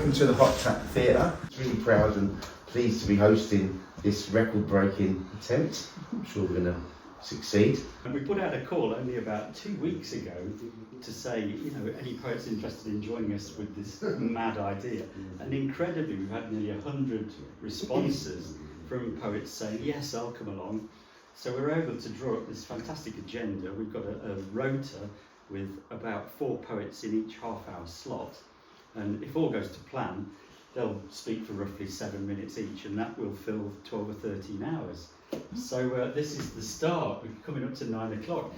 welcome to the Hot Tap Theatre. Really proud and pleased to be hosting this record-breaking attempt. I'm sure we're going to succeed. And we put out a call only about 2 weeks ago to say, you know, any poets interested in joining us with this mad idea. And incredibly, we've had nearly 100 responses from poets saying, yes, I'll come along. So we're able to draw up this fantastic agenda. We've got a rota with about 4 poets in each half-hour slot. And if all goes to plan, they'll speak for roughly 7 minutes each, and that will fill 12 or 13 hours. So this is the start. We're coming up to 9 o'clock.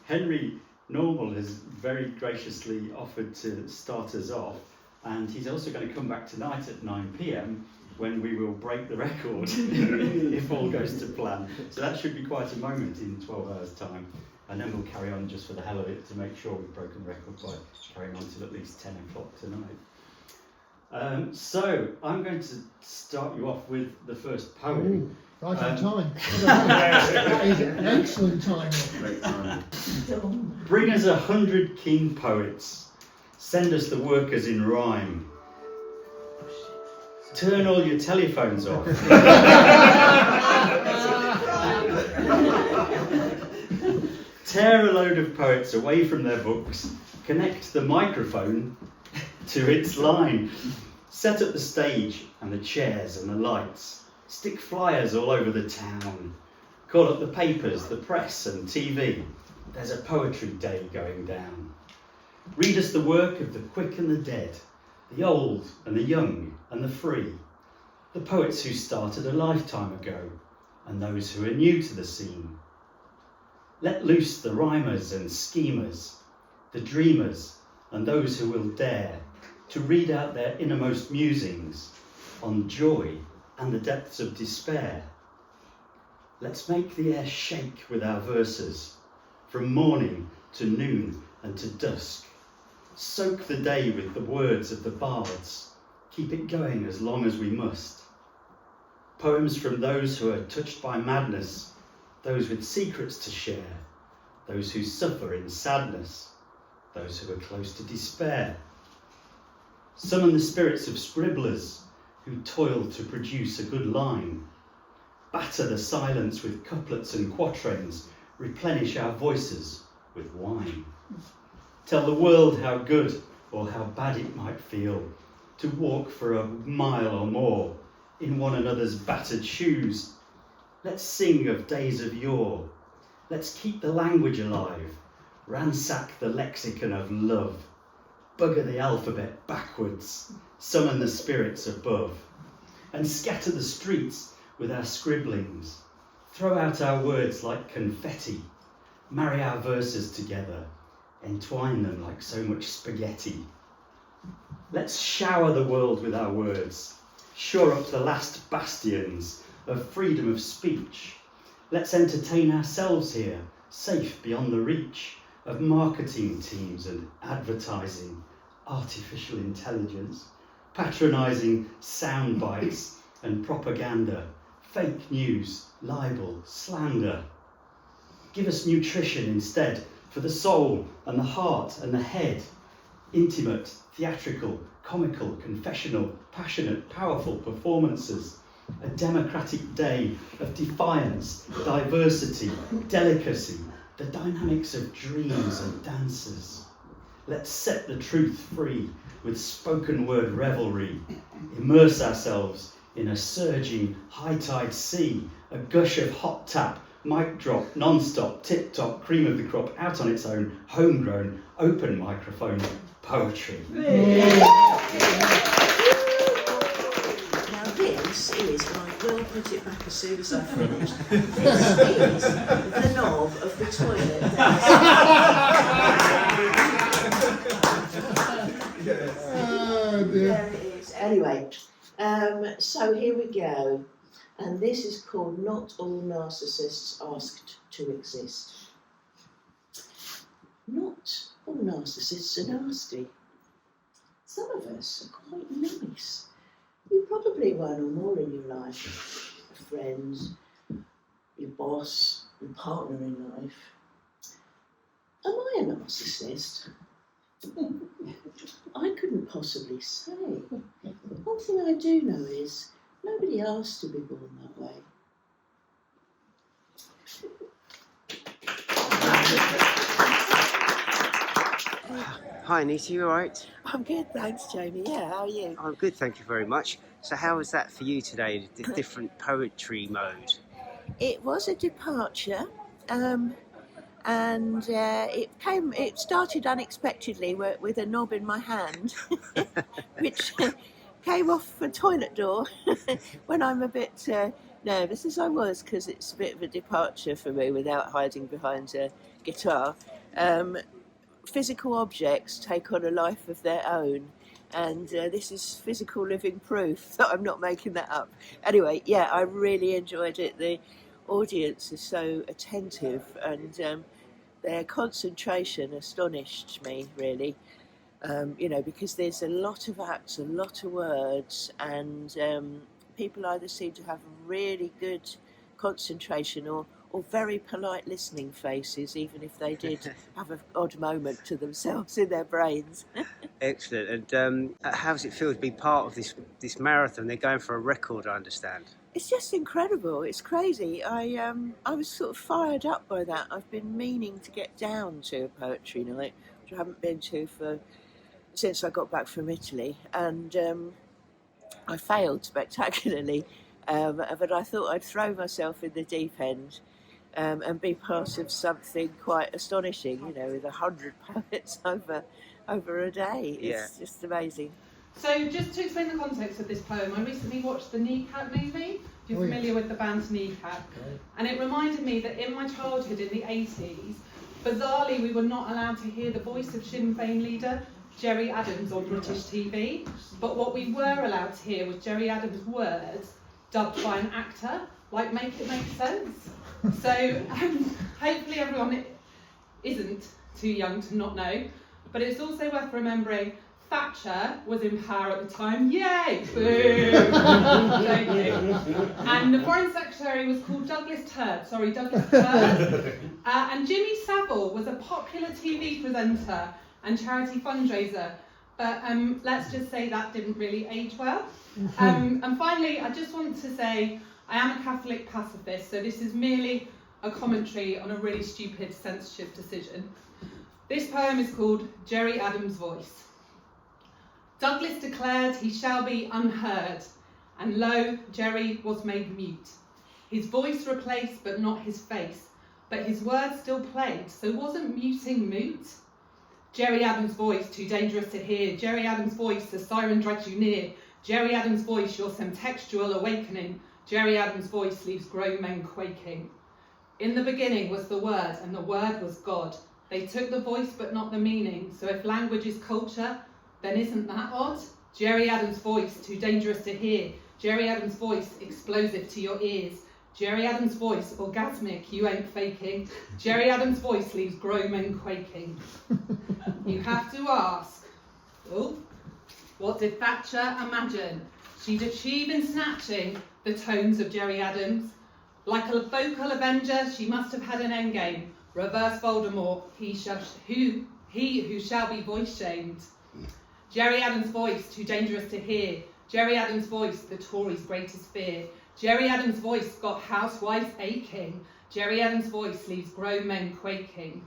Henry Normal has very graciously offered to start us off, and he's also going to come back tonight at 9 p.m. when we will break the record if all goes to plan. So that should be quite a moment in 12 hours' time. And then we'll carry on just for the hell of it to make sure we've broken the record by carrying on till at least 10 o'clock tonight. So I'm going to start you off with the first poem. Ooh, right on time. That is an excellent time. Great time. Bring us 100 keen poets. Send us the workers in rhyme. Turn all your telephones off. Tear a load of poets away from their books. Connect the microphone to its line. Set up the stage and the chairs and the lights. Stick flyers all over the town. Call up the papers, the press and TV. There's a poetry day going down. Read us the work of the quick and the dead, the old and the young and the free, the poets who started a lifetime ago and those who are new to the scene. Let loose the rhymers and schemers, the dreamers and those who will dare to read out their innermost musings on joy and the depths of despair. Let's make the air shake with our verses, from morning to noon and to dusk. Soak the day with the words of the bards, keep it going as long as we must. Poems from those who are touched by madness, those with secrets to share, those who suffer in sadness, those who are close to despair. Summon the spirits of scribblers who toil to produce a good line. Batter the silence with couplets and quatrains, replenish our voices with wine. Tell the world how good or how bad it might feel to walk for a mile or more in one another's battered shoes. Let's sing of days of yore. Let's keep the language alive. Ransack the lexicon of love. Bugger the alphabet backwards. Summon the spirits above. And scatter the streets with our scribblings. Throw out our words like confetti. Marry our verses together. Entwine them like so much spaghetti. Let's shower the world with our words. Shore up the last bastions of freedom of speech. Let's entertain ourselves here, safe beyond the reach of marketing teams and advertising, artificial intelligence, patronising sound bites and propaganda, fake news, libel, slander. Give us nutrition instead for the soul and the heart and the head. Intimate, theatrical, comical, confessional, passionate, powerful performances. A democratic day of defiance, diversity, delicacy, the dynamics of dreams and dances. Let's set the truth free with spoken word revelry. Immerse ourselves in a surging high tide sea, a gush of hot tap, mic drop, non-stop, tip-top, cream of the crop, out on its own, homegrown, open microphone poetry. This is, and I will put it back as soon as I finish, this is the knob of the toilet. There it is. Anyway, so here we go. And this is called Not All Narcissists Asked to Exist. Not all narcissists are nasty. Some of us are quite nice. You've probably one or more in your life, a friend, your boss, your partner in life. Am I a narcissist? I couldn't possibly say. One thing I do know is nobody asked to be born that way. Hi Anita, you alright? I'm good, thanks, Jamie. Yeah, how are you? I'm good, thank you very much. So how was that for you today, the different poetry mode? It was a departure, and it started unexpectedly with a knob in my hand, which came off a toilet door when I'm a bit nervous, as I was, because it's a bit of a departure for me without hiding behind a guitar. Physical objects take on a life of their own, and this is physical living proof that I'm not making that up. Anyway, yeah, I really enjoyed it. The audience is so attentive, and their concentration astonished me, really. Because there's a lot of acts, a lot of words, and people either seem to have really good concentration or very polite listening faces, even if they did have an odd moment to themselves in their brains. Excellent. And how does it feel to be part of this marathon? They're going for a record, I understand. It's just incredible. It's crazy. I was sort of fired up by that. I've been meaning to get down to a poetry night, which I haven't been to since I got back from Italy, and I failed spectacularly. But I thought I'd throw myself in the deep end. And be part of something quite astonishing, with 100 poets over a day. It's just amazing. So just to explain the context of this poem, I recently watched the Kneecap movie. If you're familiar with the band Kneecap. And it reminded me that in my childhood in the 80s, bizarrely we were not allowed to hear the voice of Sinn Féin leader Gerry Adams on British TV. But what we were allowed to hear was Gerry Adams' words dubbed by an actor, like Make It Make Sense. So hopefully everyone isn't too young to not know, but it's also worth remembering Thatcher was in power at the time. Yay! Boom! And the Foreign Secretary was called Douglas Turd. And Jimmy Savile was a popular TV presenter and charity fundraiser. But let's just say that didn't really age well. And finally, I just want to say I am a Catholic pacifist, so this is merely a commentary on a really stupid censorship decision. This poem is called Gerry Adams' Voice. Douglas declared he shall be unheard, and lo, Gerry was made mute. His voice replaced, but not his face, but his words still played, so wasn't muting moot? Gerry Adams' voice, too dangerous to hear. Gerry Adams' voice, the siren drags you near. Gerry Adams' voice, your subtextual awakening. Gerry Adams' voice leaves grown men quaking. In the beginning was the Word, and the Word was God. They took the voice but not the meaning, so if language is culture, then isn't that odd? Gerry Adams' voice, too dangerous to hear. Gerry Adams' voice, explosive to your ears. Gerry Adams' voice, orgasmic, you ain't faking. Gerry Adams' voice leaves grown men quaking. You have to ask, what did Thatcher imagine she'd achieve in snatching the tones of Gerry Adams? Like a vocal avenger, she must have had an endgame. Reverse Voldemort, he who shall be voice shamed. Gerry Adams' voice, too dangerous to hear. Gerry Adams' voice, the Tories' greatest fear. Gerry Adams' voice got housewives aching. Gerry Adams' voice leaves grown men quaking.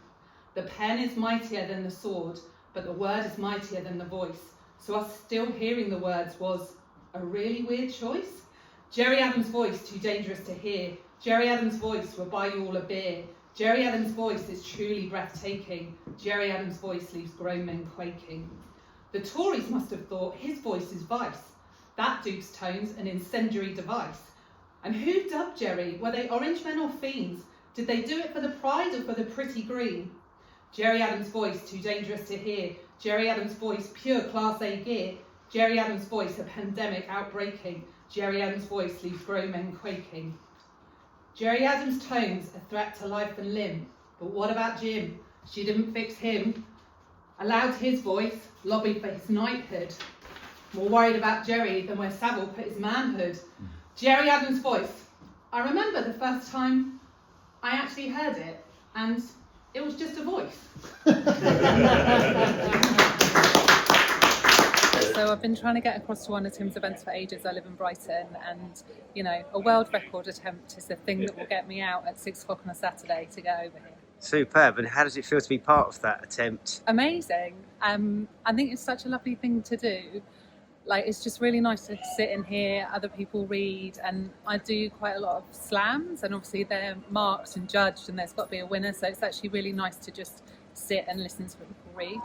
The pen is mightier than the sword, but the word is mightier than the voice. So us still hearing the words was a really weird choice. Gerry Adams' voice, too dangerous to hear. Gerry Adams' voice will buy you all a beer. Gerry Adams' voice is truly breathtaking. Gerry Adams' voice leaves grown men quaking. The Tories must have thought his voice is vice. That Duke's tone's an incendiary device. And who dubbed Gerry? Were they orange men or fiends? Did they do it for the pride or for the pretty green? Gerry Adams' voice, too dangerous to hear. Gerry Adams' voice, pure Class A gear. Gerry Adams' voice, a pandemic outbreaking. Gerry Adams' voice leaves grown men quaking. Gerry Adams' tones, a threat to life and limb. But what about Jim? She didn't fix him. Allowed his voice, lobbied for his knighthood. More worried about Gerry than where Savile put his manhood. Gerry Adams' voice. I remember the first time I actually heard it, and it was just a voice. So I've been trying to get across to one of Tim's events for ages. I live in Brighton, and a world record attempt is the thing that will get me out at 6 o'clock on a Saturday to get over here. Superb. And how does it feel to be part of that attempt? Amazing. I think it's such a lovely thing to do. Like, it's just really nice to sit and hear other people read, and I do quite a lot of slams, and obviously they're marked and judged, and there's got to be a winner, so it's actually really nice to just sit and listen to people read.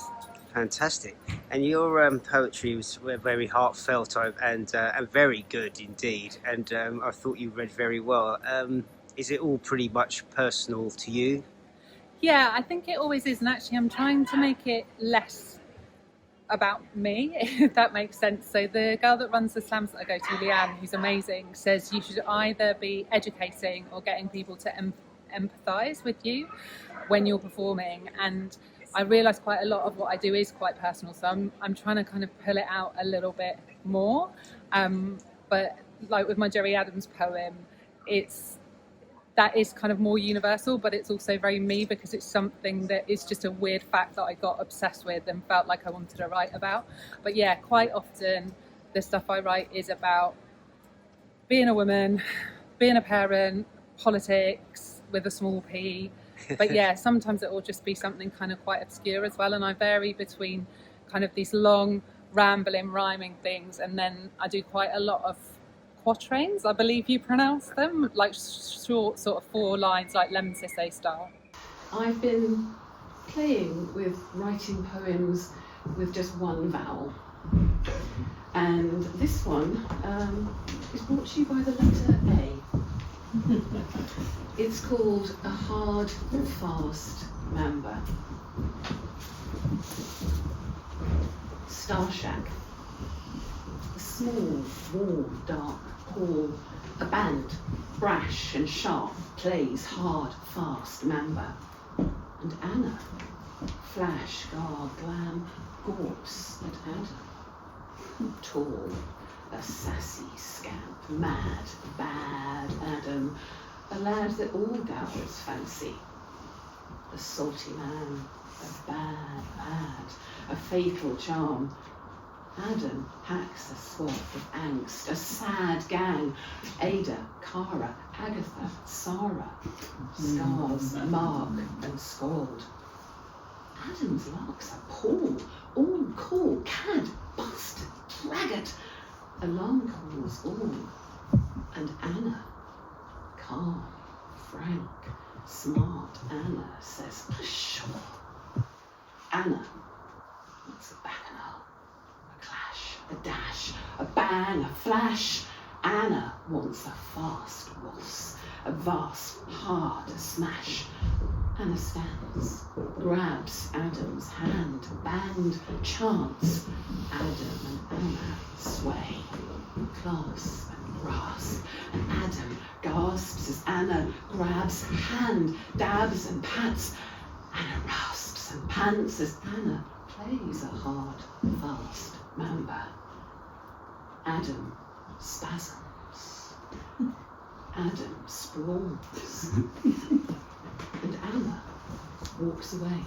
Fantastic. And your poetry was very heartfelt and very good indeed, and I thought you read very well. Is it all pretty much personal to you? Yeah, I think it always is, and actually I'm trying to make it less about me, if that makes sense. So the girl that runs the slams that I go to, Leanne, who's amazing, says you should either be educating or getting people to empathise with you when you're performing, and I realise quite a lot of what I do is quite personal, so I'm trying to kind of pull it out a little bit more. But like with my Jerry Adams poem, that is kind of more universal, but it's also very me because it's something that is just a weird fact that I got obsessed with and felt like I wanted to write about. But yeah, quite often the stuff I write is about being a woman, being a parent, politics with a small p. But yeah, sometimes it will just be something kind of quite obscure as well, and I vary between kind of these long, rambling, rhyming things, and then I do quite a lot of quatrains, I believe you pronounce them, like short sort of 4 lines, like Lemon Sissay style. I've been playing with writing poems with just one vowel, and this one is brought to you by the letter A. It's called A Hard Fast Member. Star Shack. A small, warm, dark hall. A band, brash and sharp, plays hard, fast member. And Anna, flash, garb, glam, gawps at Adam. Tall, a sassy scamp, mad, bad Adam, a lad that all gals fancy. A salty man, a bad lad, a fatal charm. Adam hacks a swath of angst, a sad gang. Ada, Cara, Agatha, Sarah, scars, mark and scald. Adam's larks are Paul, all call, cad, bastard, braggart. Alarm calls all, and Anna, calm, frank, smart Anna says, pshaw. Anna wants a bacchanal, a clash, a dash, a bang, a flash. Anna wants a fast waltz, a vast, hard smash. Anna stands, grabs Adam's hand, band, chants. Adam and Anna sway, clasp and grasp, and Adam gasps as Anna grabs hand, dabs and pats. Anna rasps and pants as Anna plays a hard, fast member. Adam spasms. Adam sprawls. And Anna walks away.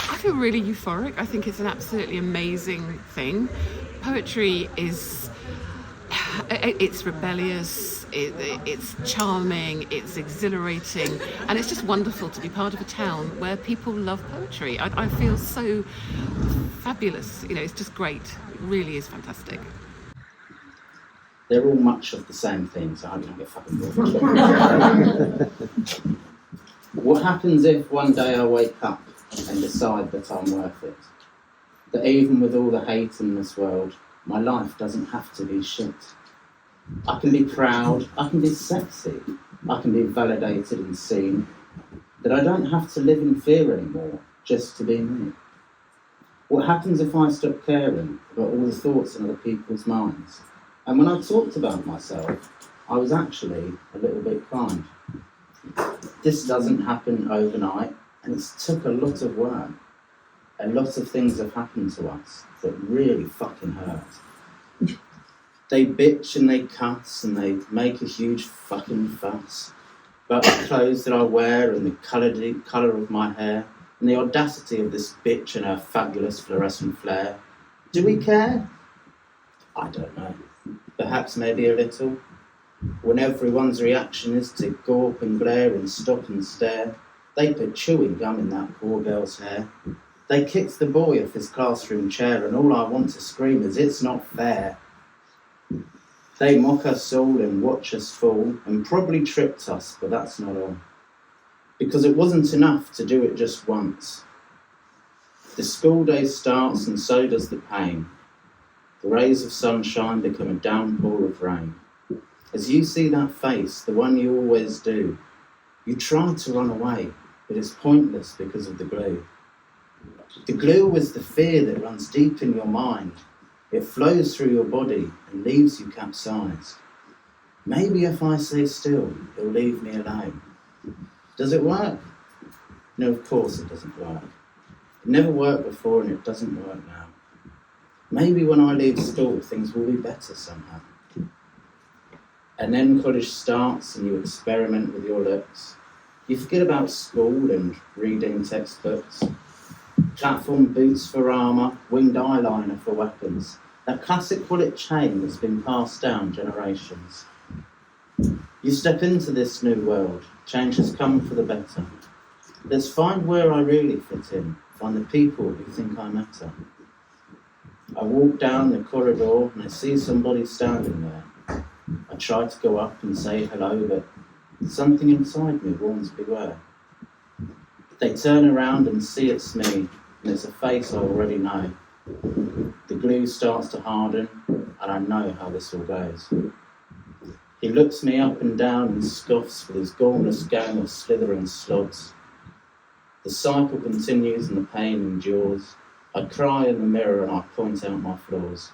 I feel really euphoric. I think it's an absolutely amazing thing. Poetry is, it's rebellious, it's charming, it's exhilarating, and it's just wonderful to be part of a town where people love poetry. I feel so fabulous. It's just great. It really is fantastic. They're all much of the same thing, so I don't get fucking bored. What happens if one day I wake up and decide that I'm worth it? That even with all the hate in this world, my life doesn't have to be shit. I can be proud, I can be sexy, I can be validated and seen. That I don't have to live in fear anymore, just to be me. What happens if I stop caring about all the thoughts in other people's minds? And when I talked about myself, I was actually a little bit kind. This doesn't happen overnight, and it's took a lot of work. A lot of things have happened to us that really fucking hurt. They bitch and they cuss and they make a huge fucking fuss about the clothes that I wear and the colour of my hair and the audacity of this bitch and her fabulous fluorescent flair. Do we care? I don't know. Perhaps maybe a little. When everyone's reaction is to gawp and glare and stop and stare, they put chewing gum in that poor girl's hair. They kicked the boy off his classroom chair and all I want to scream is it's not fair. They mock us all and watch us fall and probably tripped us, but that's not all. Because it wasn't enough to do it just once. The school day starts and so does the pain. The rays of sunshine become a downpour of rain. As you see that face, the one you always do, you try to run away, but it's pointless because of the glue. The glue is the fear that runs deep in your mind. It flows through your body and leaves you capsized. Maybe if I stay still, it'll leave me alone. Does it work? No, of course it doesn't work. It never worked before and it doesn't work now. Maybe when I leave school, things will be better somehow. And then college starts and you experiment with your looks. You forget about school and reading textbooks. Platform boots for armour, winged eyeliner for weapons. That classic wallet chain that's been passed down generations. You step into this new world. Change has come for the better. Let's find where I really fit in. Find the people who think I matter. I walk down the corridor and I see somebody standing there. I try to go up and say hello, but something inside me warns beware. They turn around and see it's me, and it's a face I already know. The glue starts to harden, and I know how this all goes. He looks me up and down and scoffs with his gormless gang of slithering slods. The cycle continues and the pain endures. I cry in the mirror and I point out my flaws.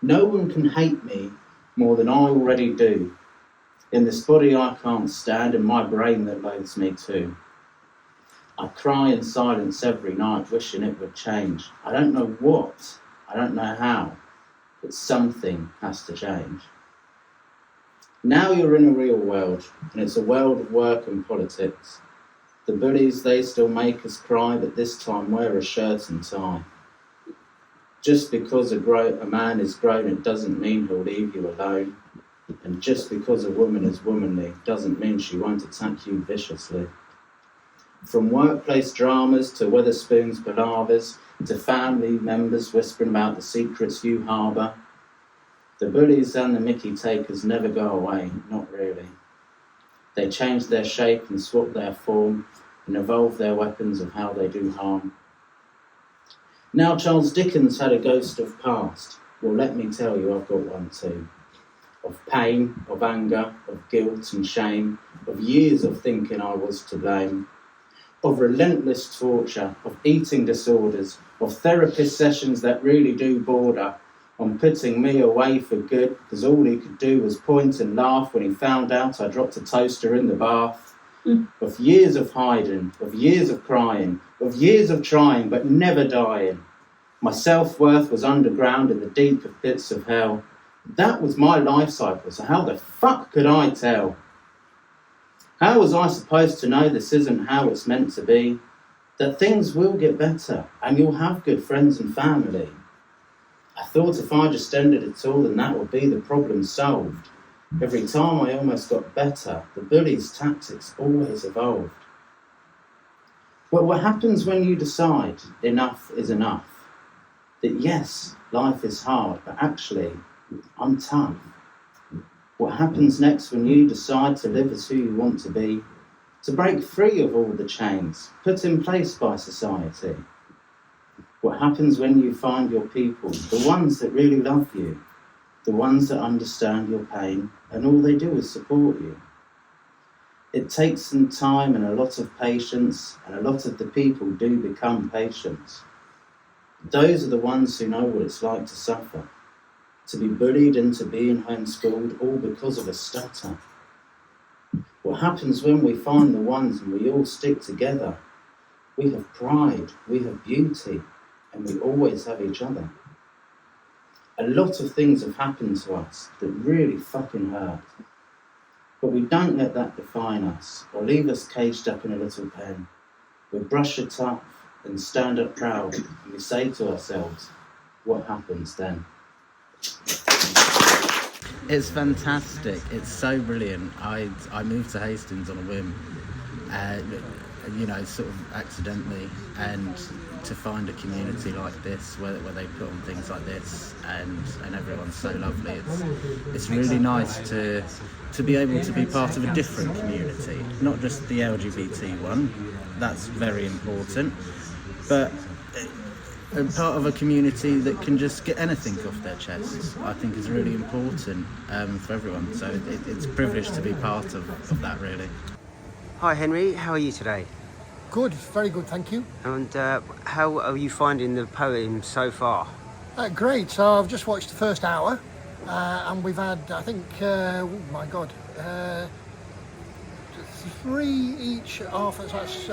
No one can hate me more than I already do. In this body I can't stand, and my brain that loathes me too. I cry in silence every night, wishing it would change. I don't know what, I don't know how, but something has to change. Now you're in a real world, and it's a world of work and politics. The bullies, they still make us cry, but this time wear a shirt and tie. Just because a man is grown, it doesn't mean he'll leave you alone. And just because a woman is womanly, doesn't mean she won't attack you viciously. From workplace dramas to Wetherspoon's palavers, to family members whispering about the secrets you harbour, the bullies and the mickey takers never go away, not really. They change their shape and swap their form and evolve their weapons of how they do harm. Now Charles Dickens had a ghost of past. Well, let me tell you, I've got one too. Of pain, of anger, of guilt and shame, of years of thinking I was to blame, of relentless torture, of eating disorders, of therapist sessions that really do border on putting me away for good, because all he could do was point and laugh when he found out I dropped a toaster in the bath. Of years of hiding, of years of crying, of years of trying but never dying. My self-worth was underground in the deeper pits of hell. That was my life cycle, so how the fuck could I tell? How was I supposed to know this isn't how it's meant to be? That things will get better and you'll have good friends and family. I thought if I just ended it all, then that would be the problem solved. Every time I almost got better, the bully's tactics always evolved. But what happens when you decide enough is enough? That yes, life is hard, but actually, I'm tough. What happens next when you decide to live as who you want to be, to break free of all the chains put in place by society? What happens when you find your people, the ones that really love you, the ones that understand your pain, and all they do is support you? It takes some time and a lot of patience, and a lot of the people do become patients. Those are the ones who know what it's like to suffer, to be bullied into being homeschooled, all because of a stutter. What happens when we find the ones and we all stick together? We have pride, we have beauty, and we always have each other. a lot of things have happened to us that really fucking hurt. But we don't let that define us or leave us caged up in a little pen. We brush it off and stand up proud, and we say to ourselves, what happens then? It's fantastic. It's so brilliant. I moved to Hastings on a whim, sort of accidentally, and to find a community like this where they put on things like this and everyone's so lovely. It's really nice to be able to be part of a different community, not just the LGBT one. That's very important, but part of a community that can just get anything off their chests, I think is really important for everyone. So it's a privilege to be part of that, really. Hi Henry, how are you today? Good, very good, thank you. And how are you finding the poem so far? Great, so I've just watched the first hour and we've had, I think, 3 each half, so that's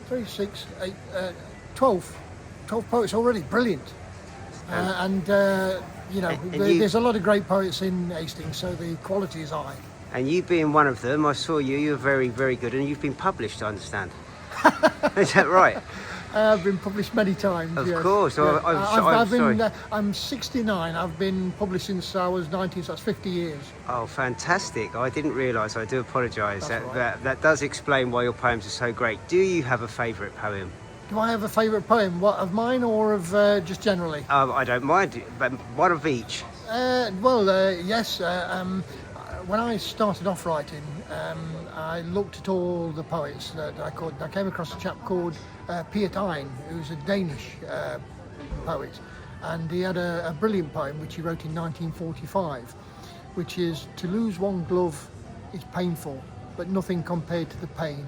3, 6, 8, 12 poets already, brilliant. There's a lot of great poets in Hastings, so the quality is high. And you being one of them, I saw you're very, very good, and you've been published, I understand. Is that right? I've been published many times. Of yes. course. Yeah. I'm 69. I've been published since I was 19, so that's 50 years. Oh, fantastic. I didn't realise. I do apologise. That's right. That does explain why your poems are so great. Do you have a favourite poem? Do I have a favourite poem? What, of mine or of just generally? I don't mind, but one of each. Yes. When I started off writing, I looked at all the poets that I could. I came across a chap called Poet-a-thon, who's a Danish poet, and he had a brilliant poem which he wrote in 1945, which is, to lose one glove is painful, but nothing compared to the pain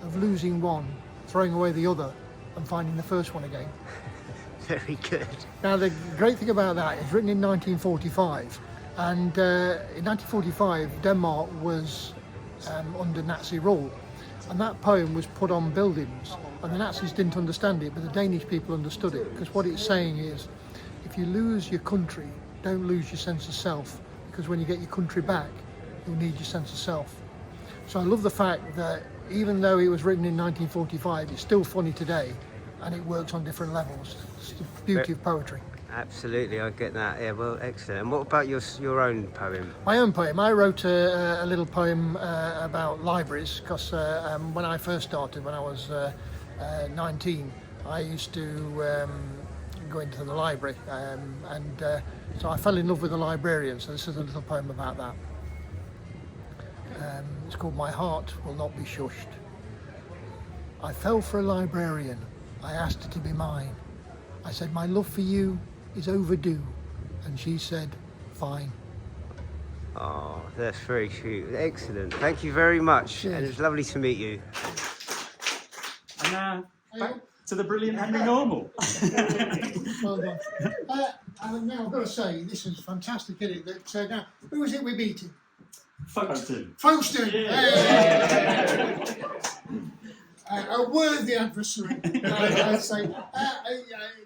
of losing one, throwing away the other, and finding the first one again. Very good. Now, the great thing about that is written in 1945, and in 1945 Denmark was under Nazi rule, and that poem was put on buildings, and the Nazis didn't understand it, but the Danish people understood it, because what it's saying is, if you lose your country, don't lose your sense of self, because when you get your country back, you'll need your sense of self. So I love the fact that even though it was written in 1945, it's still funny today, and it works on different levels. It's the beauty of poetry. Absolutely, I get that. Yeah, well, excellent. And what about your own poem? My own poem. I wrote a little poem about libraries, because when I first started, when I was 19, I used to go into the library, so I fell in love with the librarian. So this is a little poem about that. It's called My Heart Will Not Be Shushed. I fell for a librarian. I asked her to be mine. I said, my love for you is overdue. And she said, fine. Oh, that's very cute. Excellent. Thank you very much. Cheers. And it's lovely to meet you. And now, back to the brilliant Henry Normal. Well done. Now I've got to say, this is fantastic, isn't it? That, now, who was it we beating? Folkestone. Folkestone! Yeah. A worthy adversary, I'd say.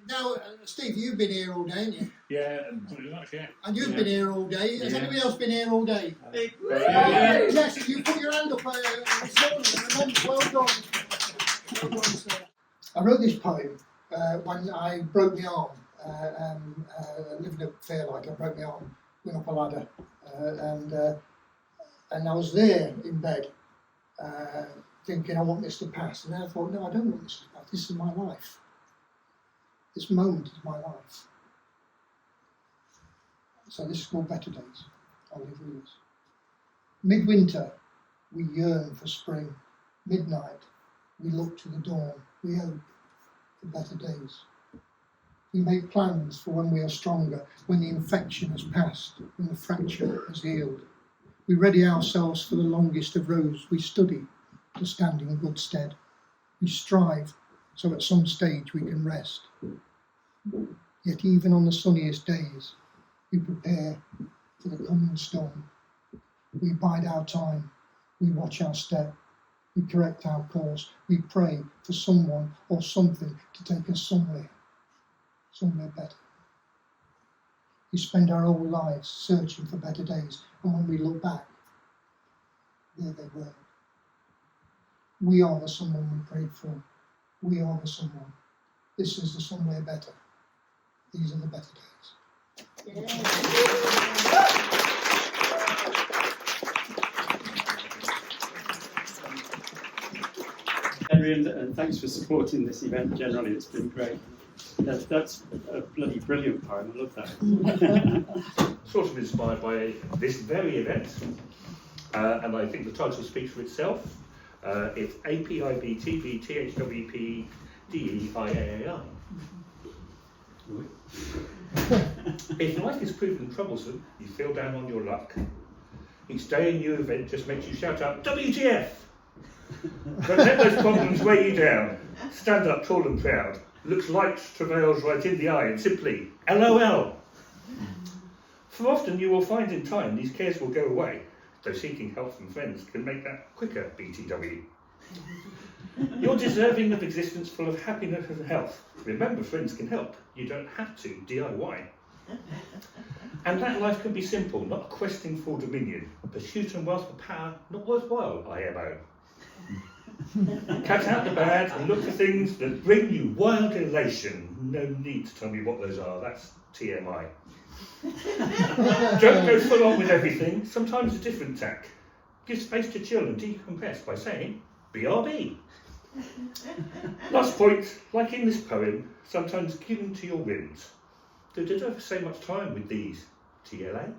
Now, Steve, you've been here all day, haven't you? Yeah, pretty much, yeah. And you've been here all day. Has anybody else been here all day? Yeah. Yes, you put your hand up this morning. Well done. Well done, sir. I wrote this poem when I broke my arm. Living at Fairlight, I broke my arm, went up a ladder, and I was there in bed, thinking I want this to pass, and then I thought, no, I don't want this to pass. This is my life. This moment is my life. So this is called Better Days. I'll live with this. Midwinter, we yearn for spring. Midnight, we look to the dawn. We hope for better days. We make plans for when we are stronger, when the infection has passed, when the fracture has healed. We ready ourselves for the longest of roads. We study to stand in good stead. We strive so at some stage we can rest. Yet even on the sunniest days, we prepare for the coming storm. We bide our time, we watch our step, we correct our course, we pray for someone or something to take us somewhere better. We spend our whole lives searching for better days, and when we look back, there they were. We are the someone we prayed for. We are the someone. This is the somewhere better. These are the better days. Henry, and thanks for supporting this event generally, it's been great. That's a bloody brilliant poem, I love that. Sort of inspired by this very event, and I think the title speaks for itself. It's APIBTVTHWPDEIAAI. If life is proven troublesome, you feel down on your luck. Each day a new event just makes you shout out, WTF! Don't let those problems weigh you down. Stand up tall and proud. Looks light travails right in the eye and simply, LOL! For often you will find in time these cares will go away, though seeking help from friends can make that quicker, BTW. You're deserving of existence full of happiness and health. Remember, friends can help. You don't have to DIY. And that life can be simple, not a questing for dominion. Pursuit and wealth for power, not worthwhile, IMO. Cut out the bad and look for things that bring you wild elation. No need to tell me what those are, that's TMI. Don't go full on with everything, sometimes a different tack. Give space to chill and decompress by saying, BRB. Last point, like in this poem, sometimes given to your whims. They don't have to say much time with these, TLA.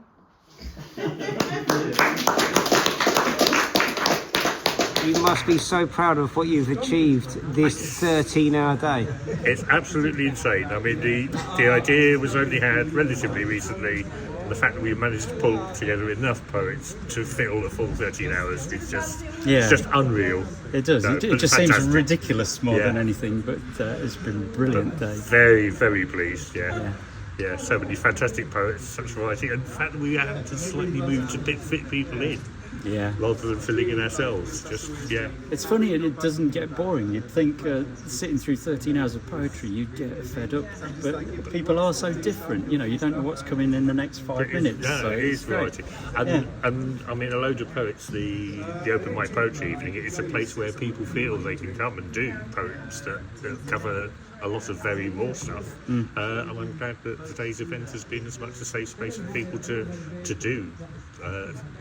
You must be so proud of what you've achieved this 13-hour day. It's absolutely insane. I mean, the idea was only had relatively recently. The fact that we managed to pull together enough poets to fit all the full 13 hours is just, it's just unreal. It does. No, it just fantastic. seems ridiculous more than anything, but it's been a brilliant day. Very, very pleased, yeah, so many fantastic poets, such variety, and the fact that we had to slightly move to fit people in. Yeah. Rather than filling in ourselves, It's funny, and it doesn't get boring. You'd think sitting through 13 hours of poetry, you'd get fed up. But people are so different. You know, you don't know what's coming in the next 5 minutes. No, it is variety. And I mean, a load of poets, the open mic poetry evening, it's a place where people feel they can come and do poems that cover a lot of very raw stuff. And I'm glad that today's event has been as much a safe space for people to do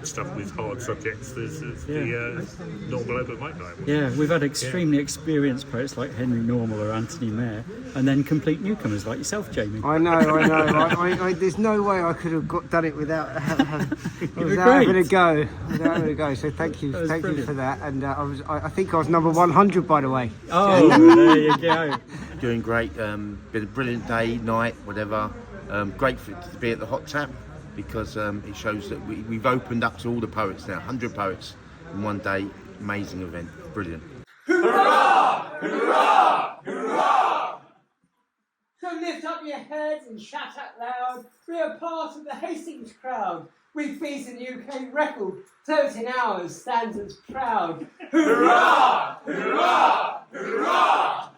stuff with hard subjects as the normal open mic night. Yeah, we've had extremely experienced poets like Henry Normal or Anthony Mayer, and then complete newcomers like yourself, Jamie. I know. I there's no way I could have done it without having a go. So thank you for that. And I think I was number 100, by the way. Oh, there you go. Doing great. Been a brilliant day, night, whatever. Great to be at the Hot Tap because it shows that we've opened up to all the poets now. 100 poets in one day. Amazing event. Brilliant. Hurrah! Hurrah! Hurrah! So lift up your heads and shout out loud. Be a part of the Hastings crowd. We've beaten UK record. 13 hours stands as proud. Hurrah! Hurrah! Hurrah!